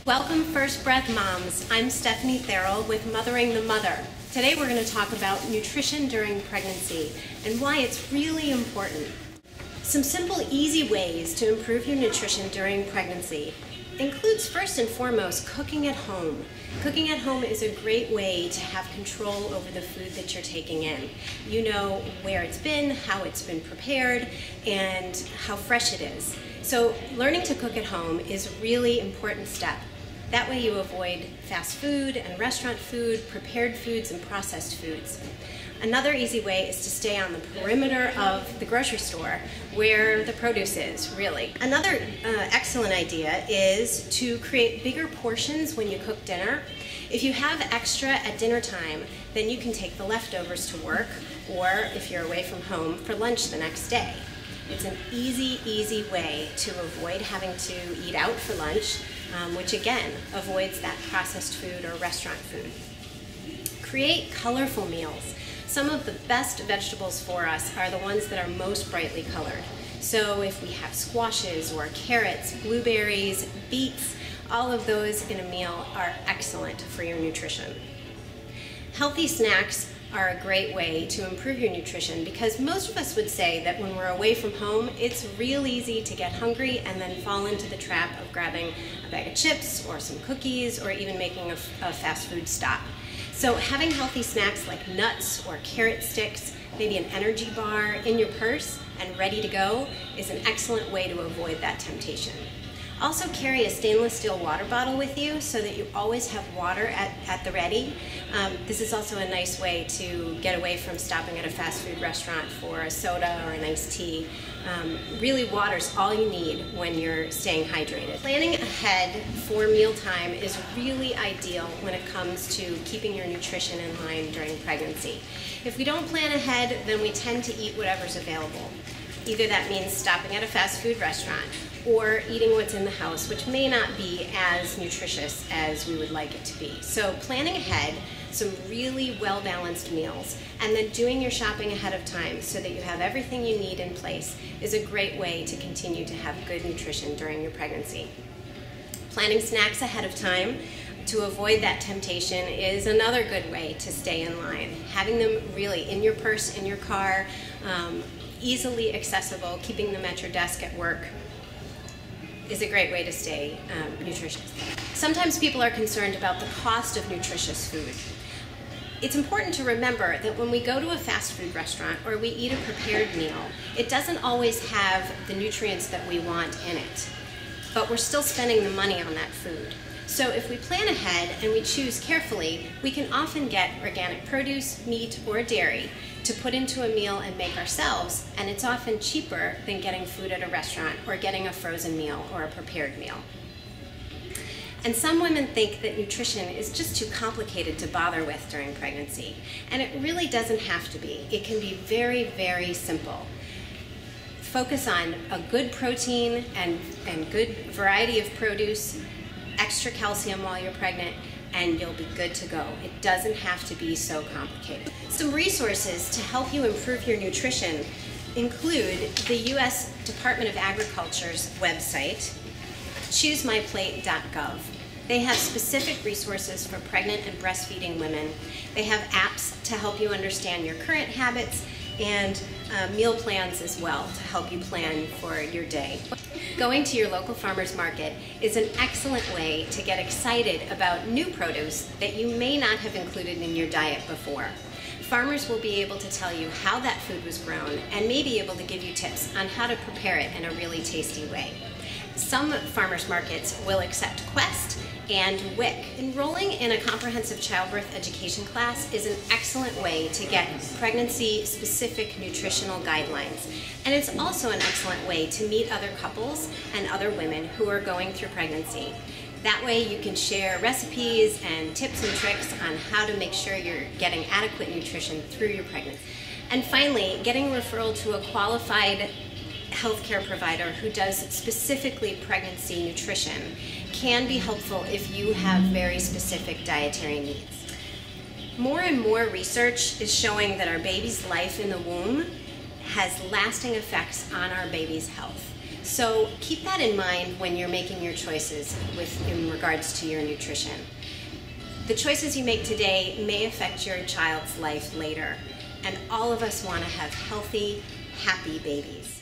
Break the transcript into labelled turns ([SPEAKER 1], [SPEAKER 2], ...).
[SPEAKER 1] Welcome First Breath Moms. I'm Stephanie Theirl with Mothering the Mother. Today we're going to talk about nutrition during pregnancy and why it's really important. Some simple, easy ways to improve your nutrition during pregnancy includes first and foremost cooking at home. Cooking at home is a great way to have control over the food that you're taking in. You know where it's been, how it's been prepared, and how fresh it is. So learning to cook at home is a really important step. That way you avoid fast food and restaurant food, prepared foods, and processed foods. Another easy way is to stay on the perimeter of the grocery store where the produce is, really. Another excellent idea is to create bigger portions when you cook dinner. If you have extra at dinner time, then you can take the leftovers to work, or if you're away from home, for lunch the next day. It's an easy way to avoid having to eat out for lunch, which again avoids that processed food or restaurant food. Create colorful meals. Some of the best vegetables for us are the ones that are most brightly colored. So if we have squashes or carrots, blueberries, beets, all of those in a meal are excellent for your nutrition. Healthy snacks are a great way to improve your nutrition because most of us would say that when we're away from home, it's real easy to get hungry and then fall into the trap of grabbing a bag of chips or some cookies or even making a fast food stop. So having healthy snacks like nuts or carrot sticks, maybe an energy bar in your purse and ready to go is an excellent way to avoid that temptation. Also carry a stainless steel water bottle with you so that you always have water at the ready. This is also a nice way to get away from stopping at a fast food restaurant for a soda or an iced tea. Really, water's all you need when you're staying hydrated. Planning ahead for mealtime is really ideal when it comes to keeping your nutrition in line during pregnancy. If we don't plan ahead, then we tend to eat whatever's available. Either that means stopping at a fast food restaurant or eating what's in the house, which may not be as nutritious as we would like it to be. So planning ahead some really well-balanced meals and then doing your shopping ahead of time so that you have everything you need in place is a great way to continue to have good nutrition during your pregnancy. Planning snacks ahead of time to avoid that temptation is another good way to stay in line. Having them really in your purse, in your car, easily accessible, keeping them at your desk at work is a great way to stay nutritious. Sometimes people are concerned about the cost of nutritious food. It's important to remember that when we go to a fast food restaurant or we eat a prepared meal, it doesn't always have the nutrients that we want in it, but we're still spending the money on that food. So if we plan ahead and we choose carefully, we can often get organic produce, meat, or dairy to put into a meal and make ourselves, and it's often cheaper than getting food at a restaurant or getting a frozen meal or a prepared meal. And some women think that nutrition is just too complicated to bother with during pregnancy, and it really doesn't have to be. It can be very simple. Focus on a good protein and good variety of produce, extra calcium while you're pregnant, and you'll be good to go. It doesn't have to be so complicated. Some resources to help you improve your nutrition include the U.S. Department of Agriculture's website, choosemyplate.gov. They have specific resources for pregnant and breastfeeding women. They have apps to help you understand your current habits and meal plans as well to help you plan for your day. Going to your local farmer's market is an excellent way to get excited about new produce that you may not have included in your diet before. Farmers will be able to tell you how that food was grown and may be able to give you tips on how to prepare it in a really tasty way. Some farmers markets will accept Quest and WIC. Enrolling in a comprehensive childbirth education class is an excellent way to get pregnancy-specific nutritional guidelines. And it's also an excellent way to meet other couples and other women who are going through pregnancy. That way you can share recipes and tips and tricks on how to make sure you're getting adequate nutrition through your pregnancy. And finally, getting a referral to a qualified healthcare provider who does specifically pregnancy nutrition can be helpful if you have very specific dietary needs. More and more research is showing that our baby's life in the womb has lasting effects on our baby's health. So keep that in mind when you're making your choices in regards to your nutrition. The choices you make today may affect your child's life later, and all of us want to have healthy, happy babies.